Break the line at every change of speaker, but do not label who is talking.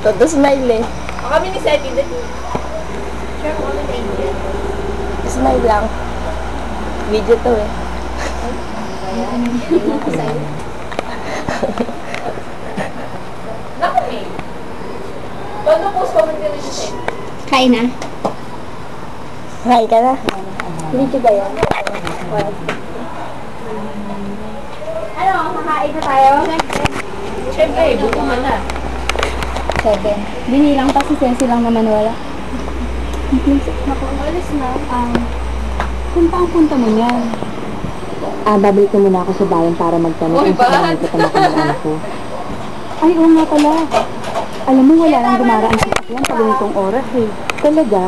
Todo smile eh.
Kami ni Seti din. Share mo kami ni
Smile lang. Video to eh.
Naku eh. Paano post comment ka rin si Seti?
Kain na.
Hi ka na. Video ba yan?
Ano, kakain na tayo?
Siyempre, buto man na.
7. Binilang pa si Sensi lang naman wala.
Naku, alis na.
Punta ang punta mo niyan.
Babalik na muna ako sa bayan para magtanong
Oy,
kung saan
ba't?
ko tamakamang ko.
Ay, oo nga pala. Alam mo, wala nang dumaraan sa sakyan pag ganitong oras eh.
Talaga?